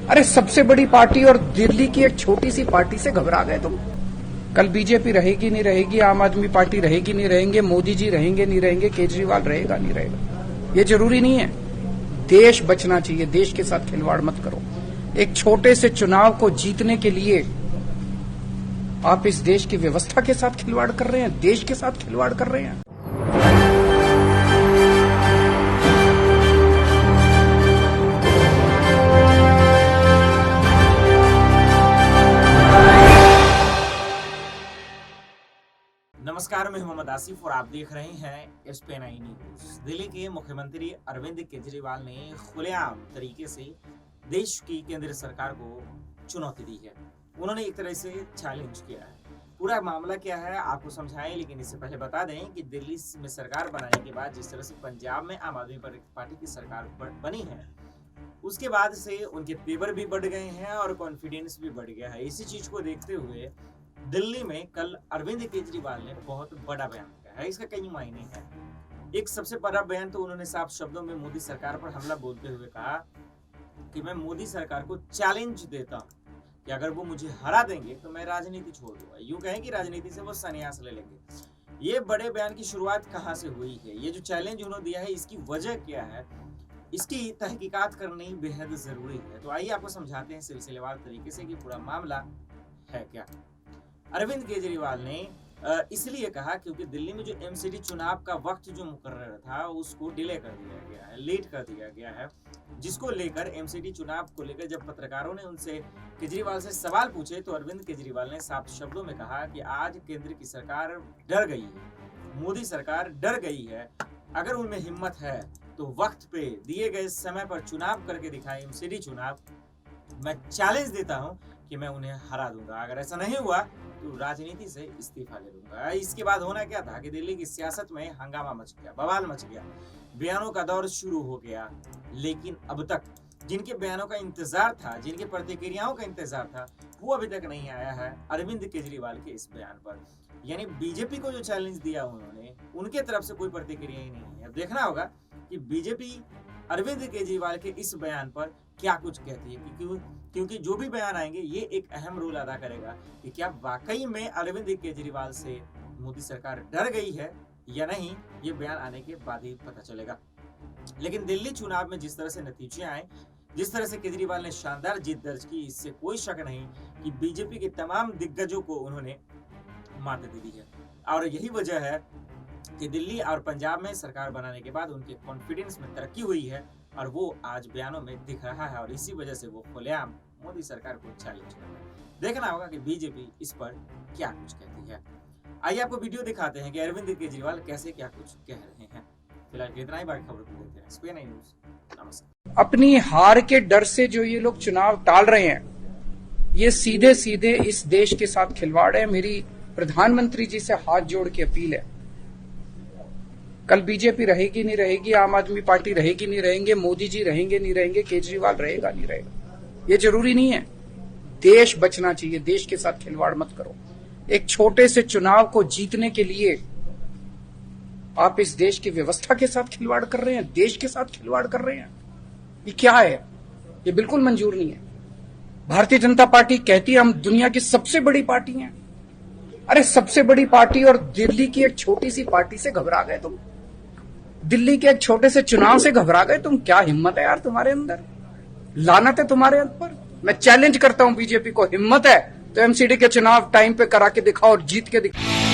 अरे सबसे बड़ी पार्टी और दिल्ली की एक छोटी सी पार्टी से घबरा गए तुम। कल बीजेपी रहेगी नहीं रहेगी, आम आदमी पार्टी रहेगी नहीं रहेंगे, मोदी जी रहेंगे नहीं रहेंगे, केजरीवाल रहेगा नहीं रहेगा, ये जरूरी नहीं है। देश बचना चाहिए, देश के साथ खिलवाड़ मत करो। एक छोटे से चुनाव को जीतने के लिए आप इस देश की व्यवस्था के साथ खिलवाड़ कर रहे हैं, देश के साथ खिलवाड़ कर रहे हैं। नमस्कार, मैं मोहम्मद आसिफ और आप देख रहे हैं SPNI न्यूज। दिल्ली के मुख्यमंत्री अरविंद केजरीवाल ने खुलेआम तरीके से देश की केंद्र सरकार को चुनौती दी है। उन्होंने एक तरह से चैलेंज किया है। पूरा मामला क्या है आपको समझाएं, लेकिन इससे पहले बता दें कि दिल्ली में सरकार बनाने के बाद जिस तरह से पंजाब में आम आदमी पार्टी की सरकार बनी है, उसके बाद से उनके तेवर भी बढ़ गए हैं और कॉन्फिडेंस भी बढ़ गया है। इसी चीज को देखते हुए दिल्ली में कल अरविंद केजरीवाल ने बहुत बड़ा बयान किया है। इसका कई मायने हैं। एक सबसे बड़ा बयान तो उन्होंने साफ शब्दों में मोदी सरकार पर हमला बोलते हुए कहा कि मैं मोदी सरकार को चैलेंज देता हूं कि अगर वो मुझे हरा देंगे तो मैं राजनीति छोड़ दूंगा। यूं कहें कि राजनीति से वो संन्यास ले लेंगे। ये बड़े बयान की शुरुआत कहां से हुई है, ये जो चैलेंज उन्होंने दिया है, इसकी वजह क्या है, इसकी तहकीकात करनी बेहद जरूरी है। तो आइए आपको समझाते हैं सिलसिलेवार तरीके से कि पूरा मामला है क्या। अरविंद केजरीवाल ने इसलिए कहा क्योंकि दिल्ली में जो MCD चुनाव का वक्त जो मुकर्रर था उसको डिले कर दिया गया है, लेट कर दिया गया है, जिसको लेकर MCD चुनाव को लेकर जब पत्रकारों ने उनसे केजरीवाल से सवाल पूछे तो अरविंद केजरीवाल ने साफ शब्दों में कहा कि आज केंद्र की सरकार डर गई है, मोदी सरकार डर गई है। अगर उनमें हिम्मत है तो वक्त पे दिए गए समय पर चुनाव करके दिखाए, MCD चुनाव। मैं चैलेंज देता हूं कि मैं उन्हें हरा दूंगा। अगर ऐसा नहीं हुआ तो राजनीति से इस्तीफा ले लूंगा। इसके बाद होना क्या था कि दिल्ली की सियासत में हंगामा मच गया, बवाल मच गया, बयानों का दौर शुरू हो गया। लेकिन अब तक जिनके बयानों का इंतजार था, जिनके प्रतिक्रियाओं का इंतजार था, वो अभी तक नहीं आया है अरविंद केजरीवाल के इस बयान पर। यानी बीजेपी को जो चैलेंज दिया उन्होंने, उनके तरफ से कोई प्रतिक्रिया ही नहीं है। अब देखना होगा कि बीजेपी अरविंद केजरीवाल के इस बयान पर क्या कुछ कहती है, क्योंकि जो भी बयान आएंगे ये एक अहम रोल अदा करेगा कि क्या वाकई में अरविंद केजरीवाल से मोदी सरकार डर गई है या नहीं। ये बयान आने के बाद ही पता चलेगा। लेकिन दिल्ली चुनाव में जिस तरह से नतीजे आए, जिस तरह से केजरीवाल ने शानदार जीत दर्ज की, इससे कोई शक नहीं कि बीजेपी के तमाम दिग्गजों को उन्होंने मात दे दी है। और यही वजह है कि दिल्ली और पंजाब में सरकार बनाने के बाद उनके कॉन्फिडेंस में तरक्की हुई है और वो आज बयानों में दिख रहा है। और इसी वजह से वो खुलेआम मोदी सरकार को चैलेंज कर रहे हैं। देखना होगा कि बीजेपी इस पर क्या कुछ कहती है। आइए आपको वीडियो दिखाते हैं कि अरविंद केजरीवाल कैसे क्या कुछ कह रहे हैं। फिलहाल इतना ही, बाकी खबर को देखते हैं SPNI न्यूज। नमस्कार। अपनी हार के डर से जो ये लोग चुनाव टाल रहे हैं, ये सीधे सीधे इस देश के साथ खिलवाड़ है। मेरी प्रधानमंत्री जी से हाथ जोड़ के अपील है, कल बीजेपी रहेगी नहीं रहेगी, आम आदमी पार्टी रहेगी नहीं रहेंगे, मोदी जी रहेंगे नहीं रहेंगे, केजरीवाल रहेगा नहीं रहेगा, ये जरूरी नहीं है। देश बचना चाहिए, देश के साथ खिलवाड़ मत करो। एक छोटे से चुनाव को जीतने के लिए आप इस देश की व्यवस्था के साथ खिलवाड़ कर रहे हैं, देश के साथ खिलवाड़ कर रहे हैं। ये क्या है? ये बिल्कुल मंजूर नहीं है। भारतीय जनता पार्टी कहती है हम दुनिया की सबसे बड़ी पार्टी हैं। अरे सबसे बड़ी पार्टी और दिल्ली की एक छोटी सी पार्टी से घबरा गए तुम। दिल्ली के एक छोटे से चुनाव से घबरा गए तुम। क्या हिम्मत है यार तुम्हारे अंदर, लानत है तुम्हारे ऊपर। मैं चैलेंज करता हूं बीजेपी को, हिम्मत है तो MCD के चुनाव टाइम पे करा के दिखाओ और जीत के दिखाओ।